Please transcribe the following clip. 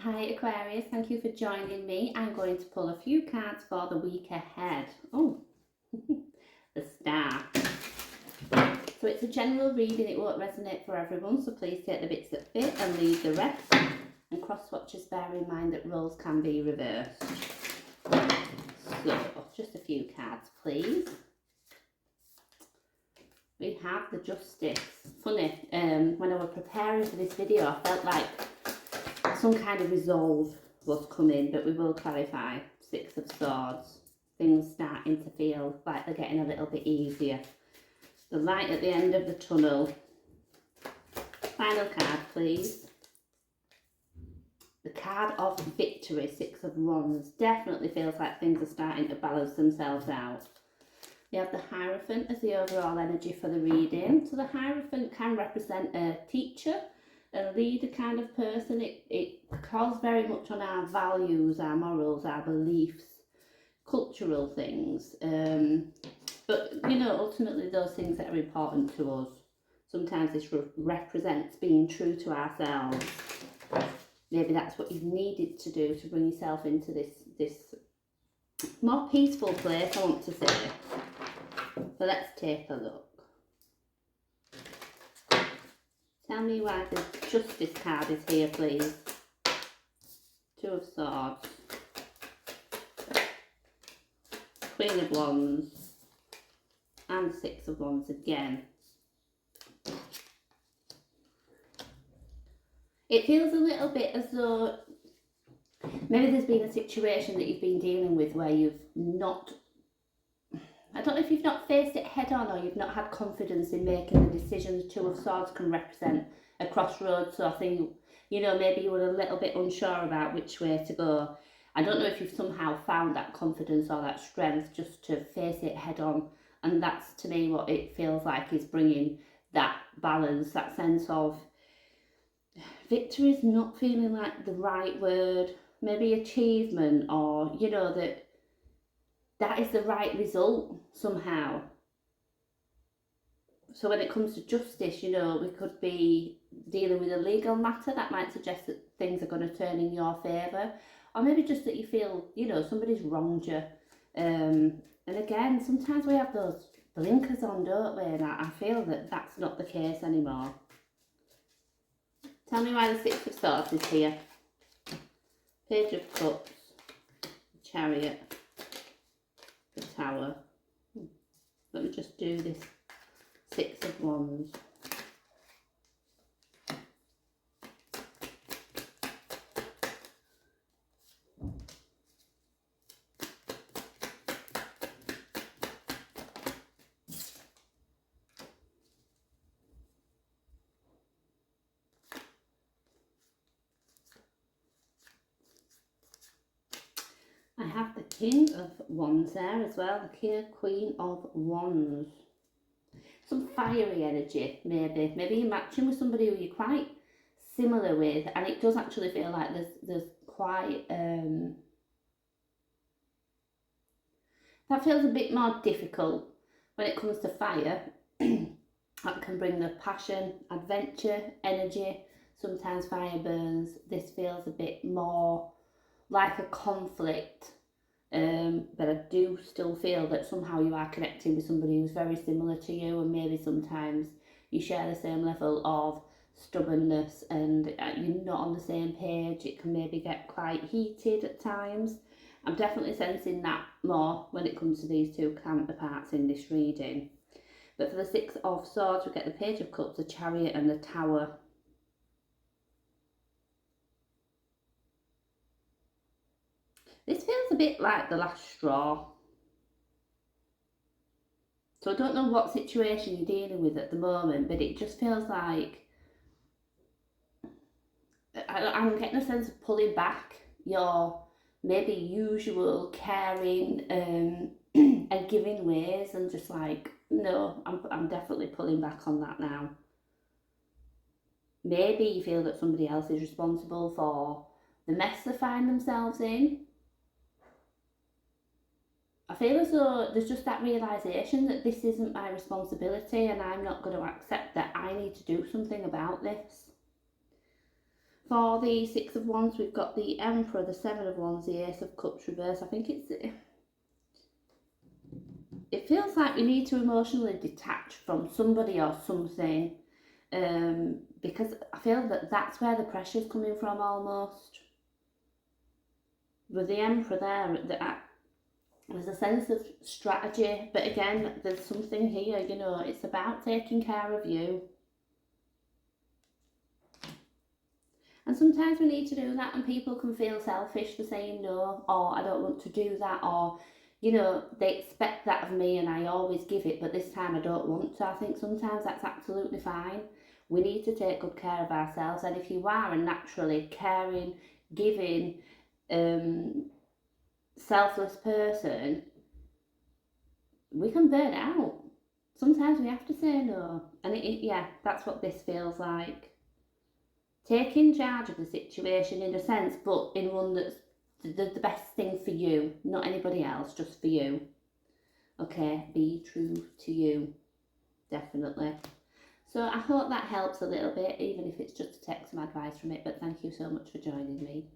Hi Aquarius, thank you for joining me. I'm going to pull a few cards for the week ahead. Oh, the Star. So it's a general reading, it won't resonate for everyone, so please take the bits that fit and leave the rest. And cross watchers, bear in mind that roles can be reversed. So, just a few cards please. We have the Justice. Funny, when I was preparing for this video, I felt like some kind of resolve was coming, but we will clarify. Six of Swords. Things starting to feel like they're getting a little bit easier. The light at the end of the tunnel. Final card, please. The card of victory, Six of Wands. Definitely feels like things are starting to balance themselves out. We have the Hierophant as the overall energy for the reading. So the Hierophant can represent a teacher, a leader kind of person. It calls very much on our values, our morals, our beliefs, cultural things. But, you know, ultimately those things that are important to us. Sometimes this represents being true to ourselves. Maybe that's what you've needed to do to bring yourself into this more peaceful place, I want to say. So let's take a look. Tell me why the Justice card is here, please. Two of Swords. Queen of Wands. And Six of Wands again. It feels a little bit as though maybe there's been a situation that you've been dealing with where you've not, I don't know if you've not faced it head on or you've not had confidence in making the decisions. Two of Swords can represent a crossroads, so I think, you know, maybe you were a little bit unsure about which way to go. I don't know if you've somehow found that confidence or that strength just to face it head on, and that's to me what it feels like is bringing that balance, that sense of victory is not feeling like the right word, maybe achievement, or, you know, that is the right result somehow. So when it comes to justice, you know, we could be dealing with a legal matter that might suggest that things are going to turn in your favour, or maybe just that you feel, you know, somebody's wronged you. And again, sometimes we have those blinkers on, don't we? And I feel that that's not the case anymore. Tell me why the Six of Swords is here. Page of Cups, Chariot, the Tower. Let me just do this Six of Wands. I have the King of Wands there as well, the Queen of Wands. Some fiery energy, maybe you're matching with somebody who you're quite similar with, and it does actually feel like there's quite that feels a bit more difficult when it comes to fire. That can bring the passion, adventure, energy. Sometimes fire burns. This feels a bit more like a conflict, but I do still feel that somehow you are connecting with somebody who's very similar to you, and maybe sometimes you share the same level of stubbornness and you're not on the same page. It can maybe get quite heated at times. I'm definitely sensing that more when it comes to these two counterparts in this reading. But for the Six of Swords, we get the Page of Cups, the Chariot and the Tower. This feels a bit like the last straw. So I don't know what situation you're dealing with at the moment, but it just feels like I'm getting a sense of pulling back your maybe usual caring and giving ways, and just like, no, I'm definitely pulling back on that now. Maybe you feel that somebody else is responsible for the mess they find themselves in. I feel as though there's just that realisation that this isn't my responsibility and I'm not going to accept that I need to do something about this. For the Six of Wands, we've got the Emperor, the Seven of Wands, the Ace of Cups reverse. I think it feels like you need to emotionally detach from somebody or something, because I feel that that's where the pressure's coming from almost. With the Emperor there, there's a sense of strategy, but again, there's something here, you know, it's about taking care of you. And sometimes we need to do that, and people can feel selfish for saying no, or I don't want to do that, or, you know, they expect that of me and I always give it, but this time I don't want to. I think sometimes that's absolutely fine. We need to take good care of ourselves, and if you are a naturally caring, giving, selfless person, we can burn out. Sometimes we have to say no, and yeah, that's what this feels like. Taking charge of the situation in a sense, but in one that's the best thing for you, not anybody else, just for you. Okay, be true to you, definitely. So I hope that helps a little bit, even if it's just to take some advice from it, but thank you so much for joining me.